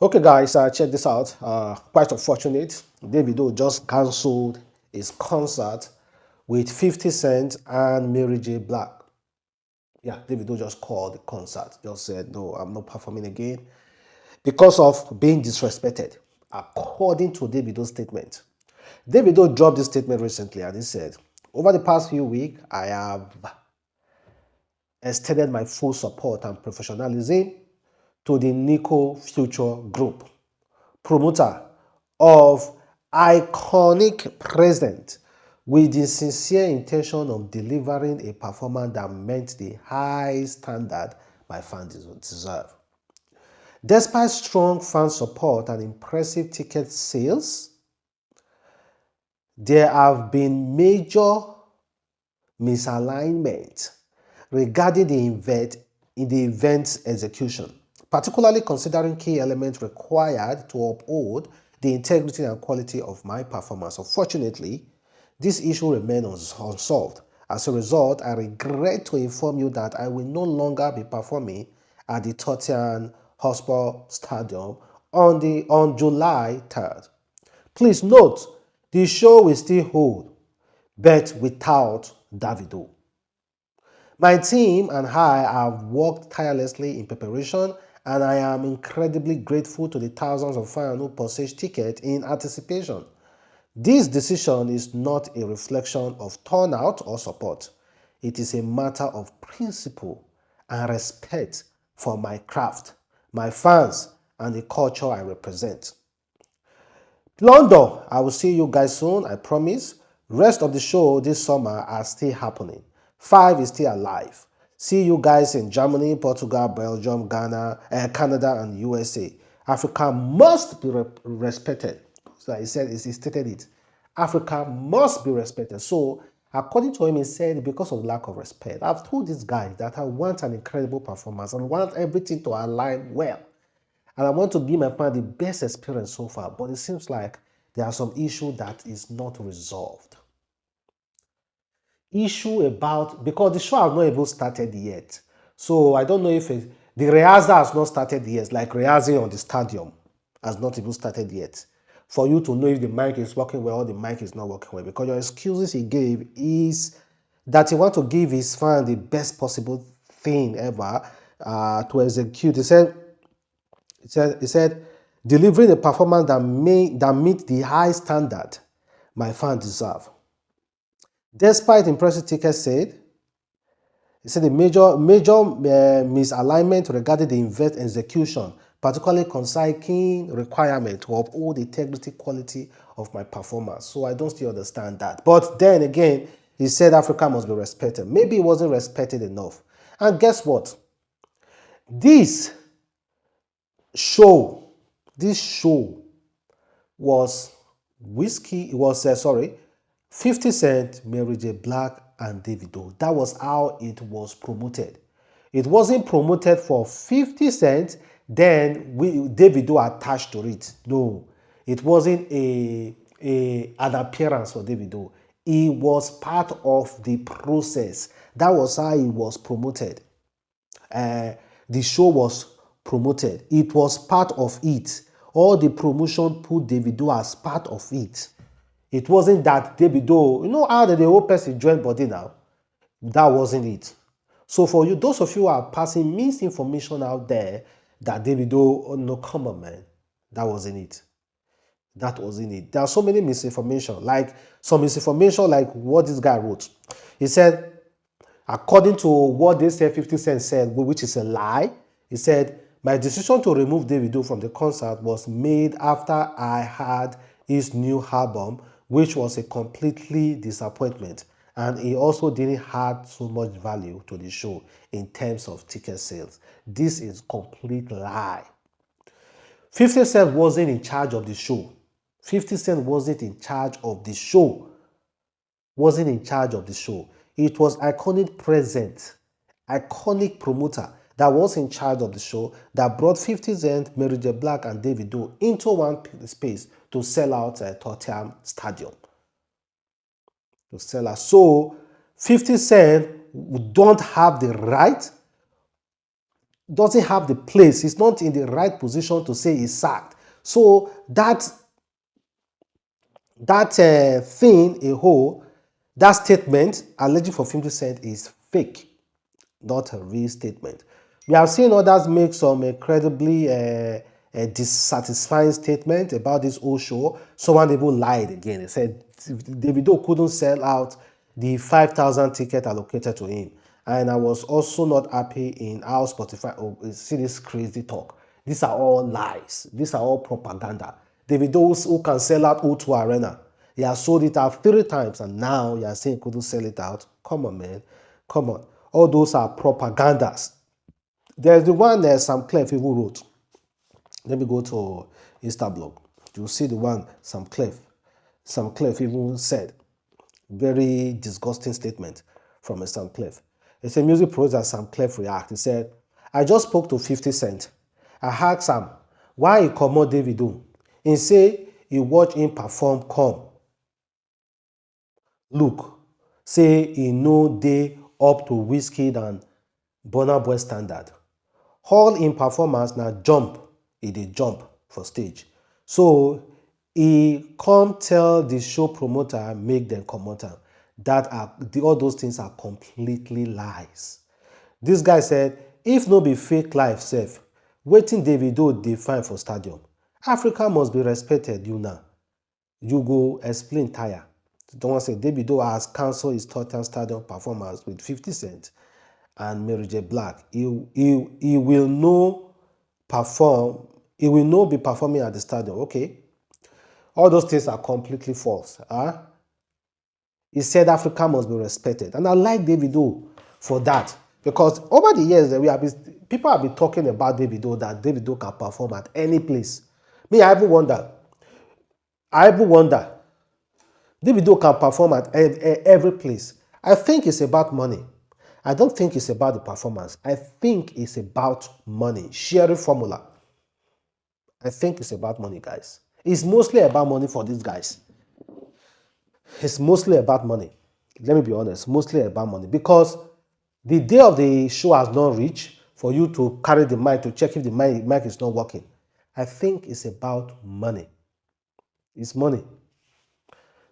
Okay, guys, check this out. Quite unfortunate. Davido just cancelled his concert with 50 Cent and Mary J. Black. Yeah, Davido just called the concert, just said, no, I'm not performing again because of being disrespected, according to Davido's statement. Davido dropped this statement recently and he said, over the past few weeks, I have extended my full support and professionalism to the Nico Future Group, promoter of iconic present, with the sincere intention of delivering a performance that met the high standard my fans deserve. Despite strong fan support and impressive ticket sales, there have been major misalignment regarding the event's execution, particularly considering key elements required to uphold the integrity and quality of my performance. Unfortunately, this issue remains unsolved. As a result, I regret to inform you that I will no longer be performing at the Tottenham Hotspur Stadium on July 3rd. Please note, the show will still hold, but without Davido. My team and I have worked tirelessly in preparation, and I am incredibly grateful to the thousands of fans who purchased tickets in anticipation. This decision is not a reflection of turnout or support. It is a matter of principle and respect for my craft, my fans, and the culture I represent. London, I will see you guys soon, I promise. Rest of the show this summer are still happening. 5 is still alive. See you guys in Germany, Portugal, Belgium, Ghana, Canada, and USA. Africa must be respected. So he stated it. Africa must be respected. So, according to him, he said, because of lack of respect, I've told this guy that I want an incredible performance and want everything to align well. And I want to give my fan the best experience so far, but it seems like there are some issue that is not resolved. Issue about, because the show has not even started yet. So I don't know if the rehearsal has not started yet, like rehearsing on the stadium has not even started yet. For you to know if the mic is working well or the mic is not working well. Because your excuses he gave is that he want to give his fan the best possible thing ever to execute. He said, delivering a performance that meets the high standard my fans deserve. Despite impressive ticket said, he said the major misalignment regarding the event execution, particularly concerning requirement to uphold the integrity quality of my performance. So I don't still understand that. But then again, he said Africa must be respected. Maybe it wasn't respected enough. And guess what? This show, this show was 50 Cent, Mary J. Black, and Davido. That was how it was promoted. It wasn't promoted for 50 Cent, then Davido attached to it. No, it wasn't an appearance for Davido. It was part of the process. That was how it was promoted. The show was promoted. It was part of it. All the promotion put Davido as part of it. It wasn't that Davido, you know how the whole person joined body now? That wasn't it. So for you, those of you who are passing misinformation out there that Davido, oh no, come on, man. That wasn't it. That wasn't it. There are so many misinformation. Like some misinformation like what this guy wrote. He said, according to what they said, 50 Cent said, which is a lie, he said, my decision to remove Davido from the concert was made after I had his new album, which was a completely disappointment. And he also didn't add so much value to the show in terms of ticket sales. This is complete lie. 50 Cent wasn't in charge of the show. 50 Cent wasn't in charge of the show. Wasn't in charge of the show. It was iconic present, iconic promoter that was in charge of the show that brought 50 Cent, Mary J. Black, and Davido into one space to sell out Tottenham Stadium. To sell out. So 50 Cent don't have the right. doesn't have the place. He's not in the right position to say he's sacked. So that thing, a whole, that statement alleging for 50 cents is fake, not a real statement. We have seen others make some incredibly dissatisfying statement about this whole show. Someone even lied again. They said Davido couldn't sell out the 5,000 ticket allocated to him. And I was also not happy in how Spotify see this crazy talk. These are all lies. These are all propaganda. Davido who can sell out O2 Arena. He has sold it out 3 times and now you are saying he couldn't sell it out. Come on, man. Come on. All those are propagandas. There's the one that Sam Clef even wrote. Let me go to Instablog. You'll see the one Sam Clef. Sam Clef even said. Very disgusting statement from a Sam Clef. It's a music producer Sam Clef react. He said, I just spoke to 50 Cent. I asked Sam why he comot Davido. He say he watch him perform come. Look, say he no dey up to Wizkid and Burna Boy standard. All in performance na jump, e dey jump for stage. So he come tell the show promoter make them comot am. All those things are completely lies. This guy said, if no be fake life sef, wetin Davido dey find for stadium? Africa must be respected, you now. You go explain tire. Don't say Davido has cancelled his Tottenham Stadium performance with 50 Cent and Mary J. Black. He will no perform. He will not be performing at the stadium. Okay, all those things are completely false. He said Africa must be respected, and I like Davido for that because over the years people have been talking about Davido that Davido can perform at any place. Me, I even wonder. Davido can perform at every place. I think it's about money. I don't think it's about the performance. I think it's about money. Sharing formula. I think it's about money, guys. It's mostly about money for these guys. It's mostly about money. Let me be honest. Mostly about money. Because the day of the show has not reached for you to carry the mic to check if the mic is not working. I think it's about money. It's money.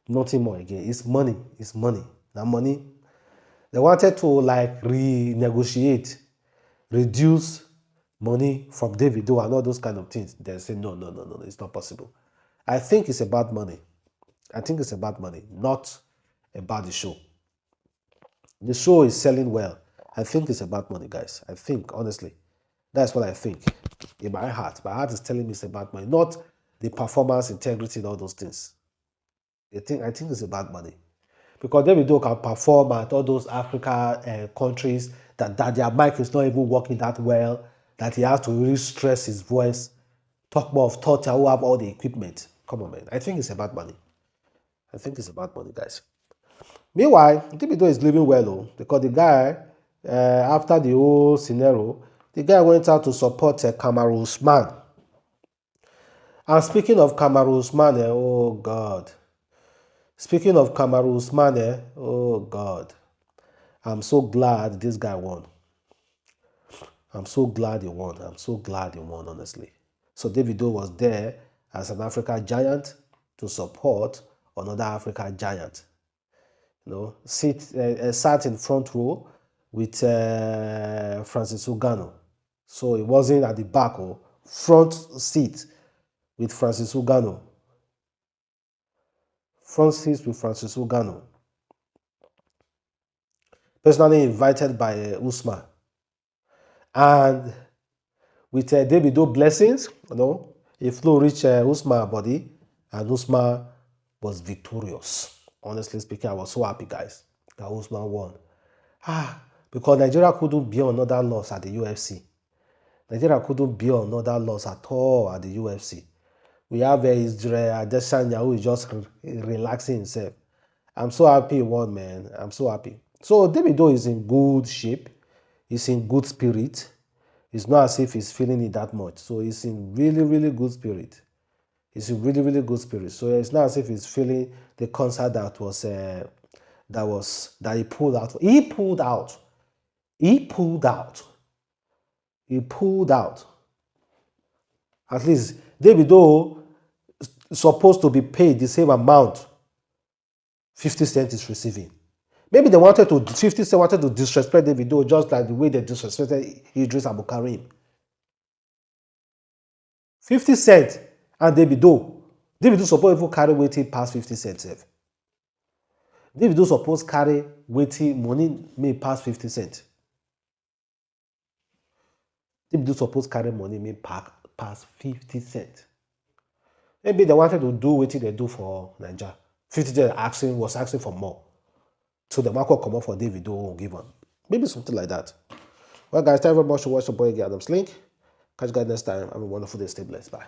Nothing more again. It's money. It's money. Now money. They wanted to like renegotiate, reduce money from Davido and all those kind of things. They say no, it's not possible. I think it's about money. I think it's about money, not about the show. The show is selling well. I think it's about money, guys. I think, honestly, that's what I think in my heart. My heart is telling me it's about money, not the performance, integrity, and all those things. I think it's about money. Because Davido can perform at all those Africa countries that their mic is not even working that well, that he has to really stress his voice. Talk more of Tottenham who have all the equipment. Come on, man. I think it's about money. I think it's about money, guys. Meanwhile, Davido is living well, though, because the guy, after the whole scenario, the guy went out to support Kamaru Usman. And speaking of Kamaru Usman, oh God. Speaking of Kamaru Usman, oh God. I'm so glad this guy won. I'm so glad he won. I'm so glad he won, honestly. So Davido was there as an Africa giant to support another Africa giant. You know, sat in front row with Francis Ngannou. So it wasn't at the back or front seat with Francis Ngannou. Front seat with Francis Ngannou. Personally invited by Usman. And with Davido blessings, you know, he flew reach Usman body, and Usman was victorious. Honestly speaking, I was so happy, guys, that Usman won. Because Nigeria couldn't bear another loss at the UFC. Nigeria couldn't bear another loss at all at the UFC. We have Israel Adesanya who is just relaxing himself. I'm so happy he won, man. I'm so happy. So Davido is in good shape. He's in good spirit. It's not as if he's feeling it that much. So he's in really, really good spirit. He's in really, really good spirit. So it's not as if he's feeling the concert that he pulled out. He pulled out. he pulled out. At least Davido is supposed to be paid the same amount 50 Cent is receiving. Maybe they wanted to, 50 Cent wanted to disrespect Davido just like the way they disrespected Idris Abdulkarim. 50 Cent and Davido suppose even carry wetin pass 50 Cent sef. Davido suppose carry wetin money may pass 50 Cent. Davido suppose carry money may pass 50 Cent. Maybe they wanted to do wetin they do for Naija. 50 Cent was asking for more. So the market come up for Davido give am. Maybe something like that. Well guys, thank you very much for watching your boy Adamslink. Catch you guys next time. Have a wonderful day. Stay blessed. Bye.